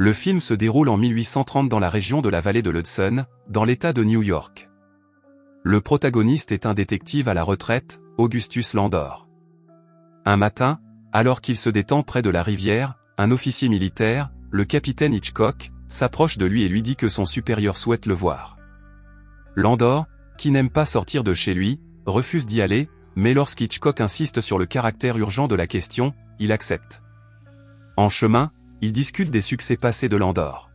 Le film se déroule en 1830 dans la région de la vallée de l'Hudson, dans l'État de New York. Le protagoniste est un détective à la retraite, Augustus Landor. Un matin, alors qu'il se détend près de la rivière, un officier militaire, le capitaine Hitchcock, s'approche de lui et lui dit que son supérieur souhaite le voir. Landor, qui n'aime pas sortir de chez lui, refuse d'y aller, mais lorsqu'Hitchcock insiste sur le caractère urgent de la question, il accepte. En chemin, ils discutent des succès passés de Landor.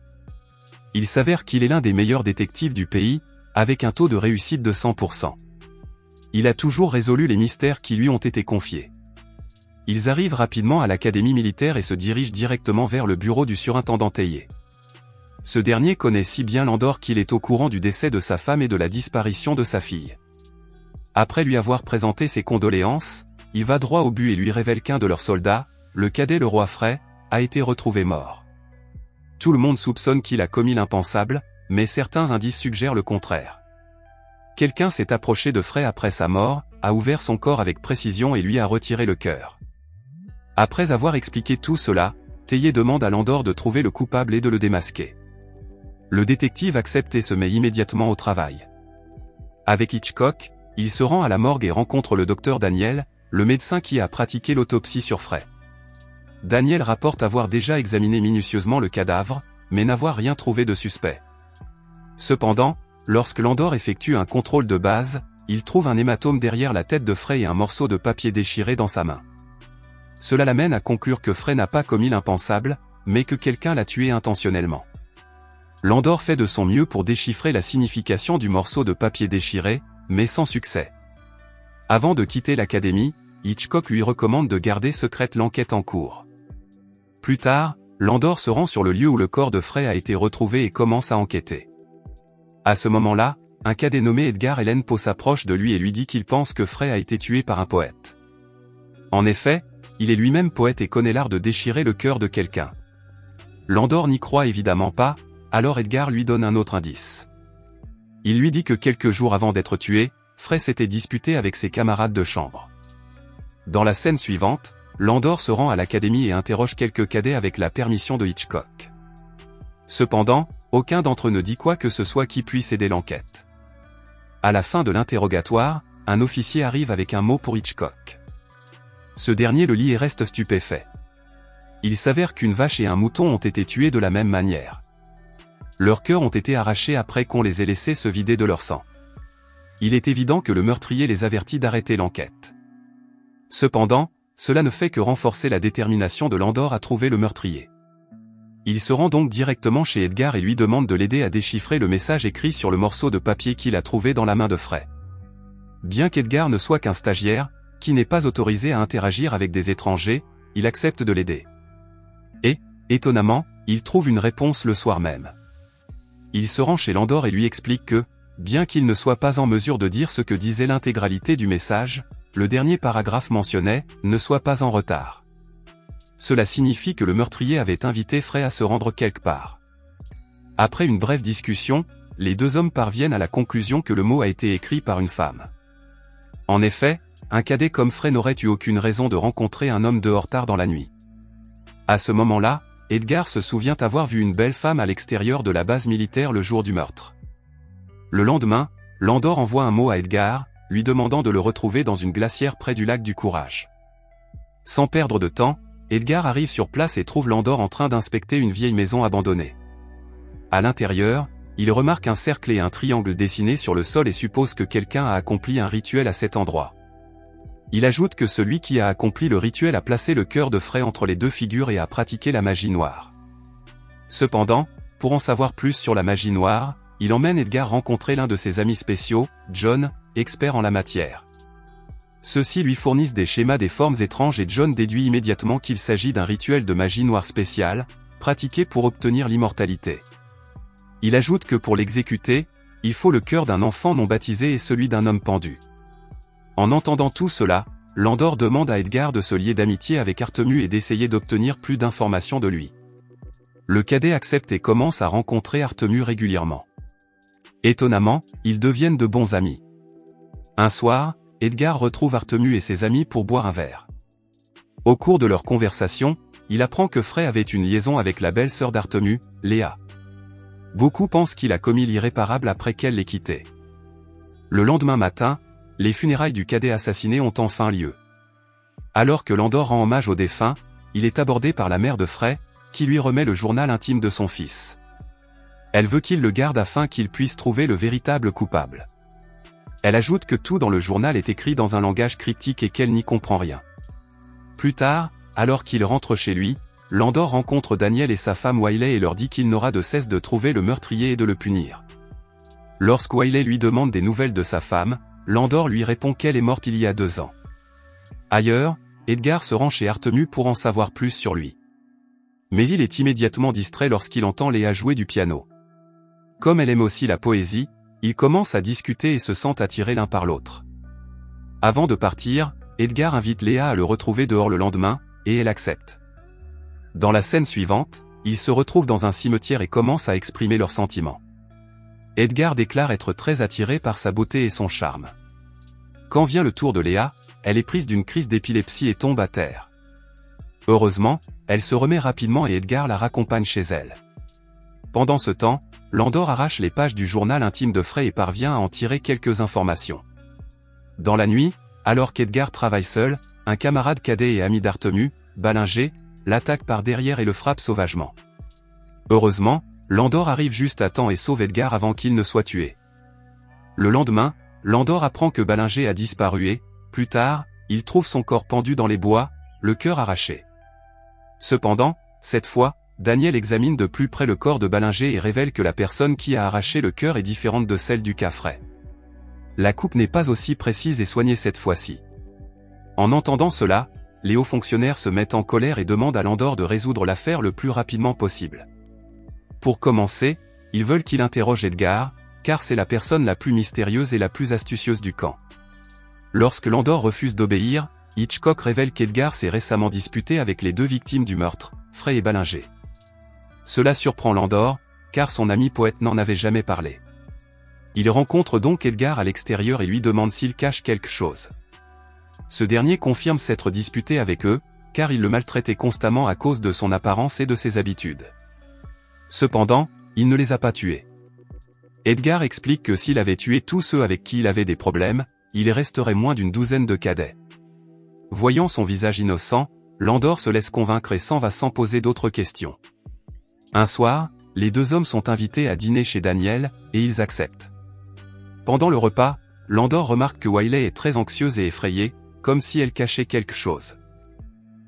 Il s'avère qu'il est l'un des meilleurs détectives du pays, avec un taux de réussite de 100%. Il a toujours résolu les mystères qui lui ont été confiés. Ils arrivent rapidement à l'académie militaire et se dirigent directement vers le bureau du surintendant Thayer. Ce dernier connaît si bien Landor qu'il est au courant du décès de sa femme et de la disparition de sa fille. Après lui avoir présenté ses condoléances, il va droit au but et lui révèle qu'un de leurs soldats, le cadet Leroy Frey, a été retrouvé mort. Tout le monde soupçonne qu'il a commis l'impensable, mais certains indices suggèrent le contraire. Quelqu'un s'est approché de Frey après sa mort, a ouvert son corps avec précision et lui a retiré le cœur. Après avoir expliqué tout cela, Thayer demande à Landor de trouver le coupable et de le démasquer. Le détective accepte et se met immédiatement au travail. Avec Hitchcock, il se rend à la morgue et rencontre le docteur Daniel, le médecin qui a pratiqué l'autopsie sur Frey. Daniel rapporte avoir déjà examiné minutieusement le cadavre, mais n'avoir rien trouvé de suspect. Cependant, lorsque Landor effectue un contrôle de base, il trouve un hématome derrière la tête de Frey et un morceau de papier déchiré dans sa main. Cela l'amène à conclure que Frey n'a pas commis l'impensable, mais que quelqu'un l'a tué intentionnellement. Landor fait de son mieux pour déchiffrer la signification du morceau de papier déchiré, mais sans succès. Avant de quitter l'académie, Hitchcock lui recommande de garder secrète l'enquête en cours. Plus tard, Landor se rend sur le lieu où le corps de Frey a été retrouvé et commence à enquêter. À ce moment-là, un cadet nommé Edgar Allan Poe s'approche de lui et lui dit qu'il pense que Frey a été tué par un poète. En effet, il est lui-même poète et connaît l'art de déchirer le cœur de quelqu'un. Landor n'y croit évidemment pas, alors Edgar lui donne un autre indice. Il lui dit que quelques jours avant d'être tué, Frey s'était disputé avec ses camarades de chambre. Dans la scène suivante, Landor se rend à l'académie et interroge quelques cadets avec la permission de Hitchcock. Cependant, aucun d'entre eux ne dit quoi que ce soit qui puisse aider l'enquête. À la fin de l'interrogatoire, un officier arrive avec un mot pour Hitchcock. Ce dernier le lit et reste stupéfait. Il s'avère qu'une vache et un mouton ont été tués de la même manière. Leurs cœurs ont été arrachés après qu'on les ait laissés se vider de leur sang. Il est évident que le meurtrier les avertit d'arrêter l'enquête. Cependant, cela ne fait que renforcer la détermination de Landor à trouver le meurtrier. Il se rend donc directement chez Edgar et lui demande de l'aider à déchiffrer le message écrit sur le morceau de papier qu'il a trouvé dans la main de Frey. Bien qu'Edgar ne soit qu'un stagiaire, qui n'est pas autorisé à interagir avec des étrangers, il accepte de l'aider. Et, étonnamment, il trouve une réponse le soir même. Il se rend chez Landor et lui explique que, bien qu'il ne soit pas en mesure de dire ce que disait l'intégralité du message, le dernier paragraphe mentionnait « ne sois pas en retard ». Cela signifie que le meurtrier avait invité Frey à se rendre quelque part. Après une brève discussion, les deux hommes parviennent à la conclusion que le mot a été écrit par une femme. En effet, un cadet comme Frey n'aurait eu aucune raison de rencontrer un homme dehors tard dans la nuit. À ce moment-là, Edgar se souvient avoir vu une belle femme à l'extérieur de la base militaire le jour du meurtre. Le lendemain, Landor envoie un mot à Edgar, lui demandant de le retrouver dans une glacière près du lac du Courage. Sans perdre de temps, Edgar arrive sur place et trouve Landor en train d'inspecter une vieille maison abandonnée. À l'intérieur, il remarque un cercle et un triangle dessinés sur le sol et suppose que quelqu'un a accompli un rituel à cet endroit. Il ajoute que celui qui a accompli le rituel a placé le cœur de Frey entre les deux figures et a pratiqué la magie noire. Cependant, pour en savoir plus sur la magie noire, il emmène Edgar rencontrer l'un de ses amis spéciaux, John, expert en la matière. Ceux-ci lui fournissent des schémas des formes étranges et John déduit immédiatement qu'il s'agit d'un rituel de magie noire spécial, pratiqué pour obtenir l'immortalité. Il ajoute que pour l'exécuter, il faut le cœur d'un enfant non baptisé et celui d'un homme pendu. En entendant tout cela, Landor demande à Edgar de se lier d'amitié avec Artemu et d'essayer d'obtenir plus d'informations de lui. Le cadet accepte et commence à rencontrer Artemu régulièrement. Étonnamment, ils deviennent de bons amis. Un soir, Edgar retrouve Artemu et ses amis pour boire un verre. Au cours de leur conversation, il apprend que Frey avait une liaison avec la belle-sœur d'Artemu, Léa. Beaucoup pensent qu'il a commis l'irréparable après qu'elle l'ait quitté. Le lendemain matin, les funérailles du cadet assassiné ont enfin lieu. Alors que Landor rend hommage au défunt, il est abordé par la mère de Frey, qui lui remet le journal intime de son fils. Elle veut qu'il le garde afin qu'il puisse trouver le véritable coupable. Elle ajoute que tout dans le journal est écrit dans un langage cryptique et qu'elle n'y comprend rien. Plus tard, alors qu'il rentre chez lui, Landor rencontre Daniel et sa femme Wiley et leur dit qu'il n'aura de cesse de trouver le meurtrier et de le punir. Lorsque Wiley lui demande des nouvelles de sa femme, Landor lui répond qu'elle est morte il y a 2 ans. Ailleurs, Edgar se rend chez Artemu pour en savoir plus sur lui. Mais il est immédiatement distrait lorsqu'il entend Léa jouer du piano. Comme elle aime aussi la poésie, ils commencent à discuter et se sentent attirés l'un par l'autre. Avant de partir, Edgar invite Léa à le retrouver dehors le lendemain, et elle accepte. Dans la scène suivante, ils se retrouvent dans un cimetière et commencent à exprimer leurs sentiments. Edgar déclare être très attiré par sa beauté et son charme. Quand vient le tour de Léa, elle est prise d'une crise d'épilepsie et tombe à terre. Heureusement, elle se remet rapidement et Edgar la raccompagne chez elle. Pendant ce temps, Landor arrache les pages du journal intime de Frey et parvient à en tirer quelques informations. Dans la nuit, alors qu'Edgar travaille seul, un camarade cadet et ami d'Artemu, Ballinger, l'attaque par derrière et le frappe sauvagement. Heureusement, Landor arrive juste à temps et sauve Edgar avant qu'il ne soit tué. Le lendemain, Landor apprend que Ballinger a disparu et, plus tard, il trouve son corps pendu dans les bois, le cœur arraché. Cependant, cette fois, Daniel examine de plus près le corps de Ballinger et révèle que la personne qui a arraché le cœur est différente de celle du cas Frey. La coupe n'est pas aussi précise et soignée cette fois-ci. En entendant cela, les hauts fonctionnaires se mettent en colère et demandent à Landor de résoudre l'affaire le plus rapidement possible. Pour commencer, ils veulent qu'il interroge Edgar, car c'est la personne la plus mystérieuse et la plus astucieuse du camp. Lorsque Landor refuse d'obéir, Hitchcock révèle qu'Edgar s'est récemment disputé avec les 2 victimes du meurtre, Frey et Ballinger. Cela surprend Landor, car son ami poète n'en avait jamais parlé. Il rencontre donc Edgar à l'extérieur et lui demande s'il cache quelque chose. Ce dernier confirme s'être disputé avec eux, car il le maltraitait constamment à cause de son apparence et de ses habitudes. Cependant, il ne les a pas tués. Edgar explique que s'il avait tué tous ceux avec qui il avait des problèmes, il resterait moins d'une douzaine de cadets. Voyant son visage innocent, Landor se laisse convaincre et s'en va sans poser d'autres questions. Un soir, les 2 hommes sont invités à dîner chez Daniel, et ils acceptent. Pendant le repas, Landor remarque que Wiley est très anxieuse et effrayée, comme si elle cachait quelque chose.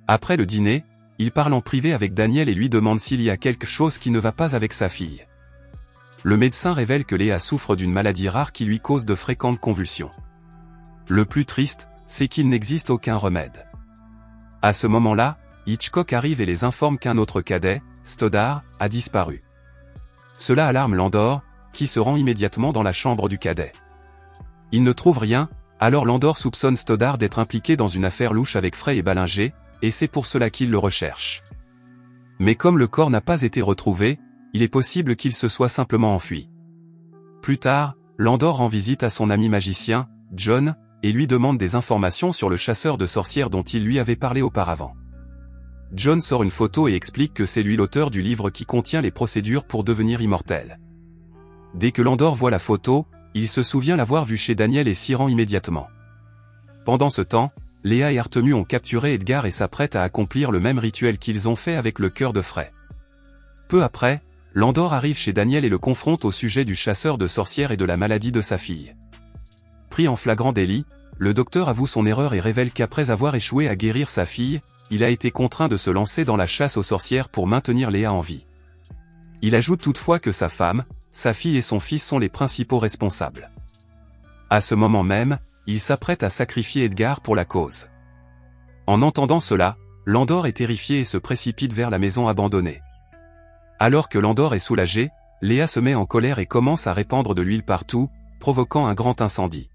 Après le dîner, il parle en privé avec Daniel et lui demande s'il y a quelque chose qui ne va pas avec sa fille. Le médecin révèle que Léa souffre d'une maladie rare qui lui cause de fréquentes convulsions. Le plus triste, c'est qu'il n'existe aucun remède. À ce moment-là, Hitchcock arrive et les informe qu'un autre cadet, Stoddard, a disparu. Cela alarme Landor, qui se rend immédiatement dans la chambre du cadet. Il ne trouve rien, alors Landor soupçonne Stoddard d'être impliqué dans une affaire louche avec Frey et Ballinger, et c'est pour cela qu'il le recherche. Mais comme le corps n'a pas été retrouvé, il est possible qu'il se soit simplement enfui. Plus tard, Landor rend visite à son ami magicien, John, et lui demande des informations sur le chasseur de sorcières dont il lui avait parlé auparavant. John sort une photo et explique que c'est lui l'auteur du livre qui contient les procédures pour devenir immortel. Dès que Landor voit la photo, il se souvient l'avoir vue chez Daniel et s'y rend immédiatement. Pendant ce temps, Léa et Artemu ont capturé Edgar et s'apprêtent à accomplir le même rituel qu'ils ont fait avec le cœur de Frey. Peu après, Landor arrive chez Daniel et le confronte au sujet du chasseur de sorcières et de la maladie de sa fille. Pris en flagrant délit, le docteur avoue son erreur et révèle qu'après avoir échoué à guérir sa fille, il a été contraint de se lancer dans la chasse aux sorcières pour maintenir Léa en vie. Il ajoute toutefois que sa femme, sa fille et son fils sont les principaux responsables. À ce moment même, il s'apprête à sacrifier Edgar pour la cause. En entendant cela, Landor est terrifié et se précipite vers la maison abandonnée. Alors que Landor est soulagé, Léa se met en colère et commence à répandre de l'huile partout, provoquant un grand incendie.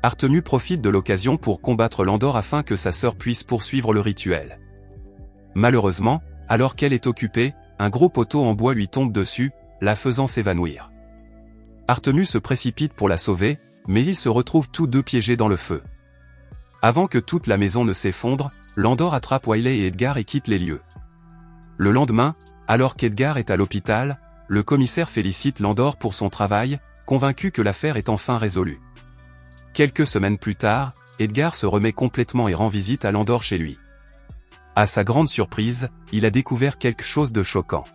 Artemu profite de l'occasion pour combattre Landor afin que sa sœur puisse poursuivre le rituel. Malheureusement, alors qu'elle est occupée, un gros poteau en bois lui tombe dessus, la faisant s'évanouir. Artemu se précipite pour la sauver, mais ils se retrouvent tous deux piégés dans le feu. Avant que toute la maison ne s'effondre, Landor attrape Wiley et Edgar et quitte les lieux. Le lendemain, alors qu'Edgar est à l'hôpital, le commissaire félicite Landor pour son travail, convaincu que l'affaire est enfin résolue. Quelques semaines plus tard, Edgar se remet complètement et rend visite à Landor chez lui. À sa grande surprise, il a découvert quelque chose de choquant.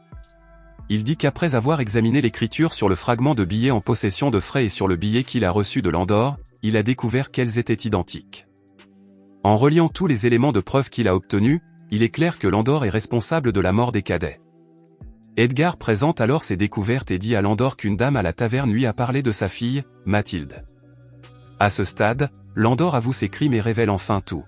Il dit qu'après avoir examiné l'écriture sur le fragment de billet en possession de Frey et sur le billet qu'il a reçu de Landor, il a découvert qu'elles étaient identiques. En reliant tous les éléments de preuve qu'il a obtenus, il est clair que Landor est responsable de la mort des cadets. Edgar présente alors ses découvertes et dit à Landor qu'une dame à la taverne lui a parlé de sa fille, Mathilde. À ce stade, Landor avoue ses crimes et révèle enfin tout.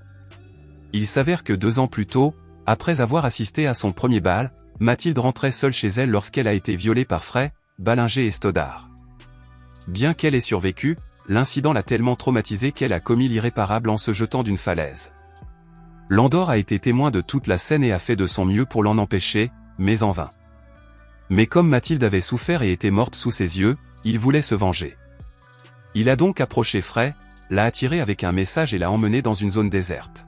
Il s'avère que 2 ans plus tôt, après avoir assisté à son premier bal, Mathilde rentrait seule chez elle lorsqu'elle a été violée par Frey, Ballinger et Stoddard. Bien qu'elle ait survécu, l'incident l'a tellement traumatisée qu'elle a commis l'irréparable en se jetant d'une falaise. Landor a été témoin de toute la scène et a fait de son mieux pour l'en empêcher, mais en vain. Mais comme Mathilde avait souffert et était morte sous ses yeux, il voulait se venger. Il a donc approché Frey, l'a attiré avec un message et l'a emmené dans une zone déserte.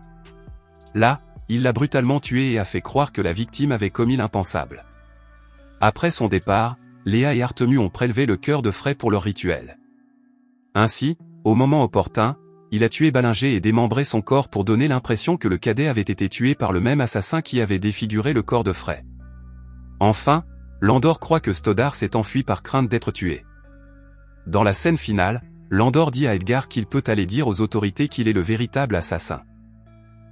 Là, il l'a brutalement tué et a fait croire que la victime avait commis l'impensable. Après son départ, Léa et Artemu ont prélevé le cœur de Frey pour leur rituel. Ainsi, au moment opportun, il a tué Ballinger et démembré son corps pour donner l'impression que le cadet avait été tué par le même assassin qui avait défiguré le corps de Frey. Enfin, Landor croit que Stoddard s'est enfui par crainte d'être tué. Dans la scène finale, Landor dit à Edgar qu'il peut aller dire aux autorités qu'il est le véritable assassin.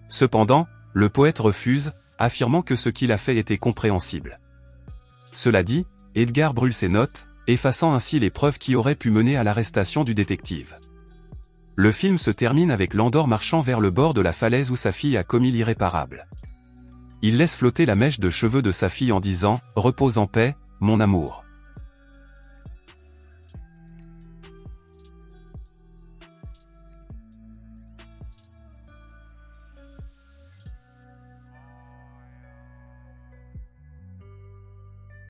Cependant, le poète refuse, affirmant que ce qu'il a fait était compréhensible. Cela dit, Edgar brûle ses notes, effaçant ainsi les preuves qui auraient pu mener à l'arrestation du détective. Le film se termine avec Landor marchant vers le bord de la falaise où sa fille a commis l'irréparable. Il laisse flotter la mèche de cheveux de sa fille en disant « Repose en paix, mon amour ».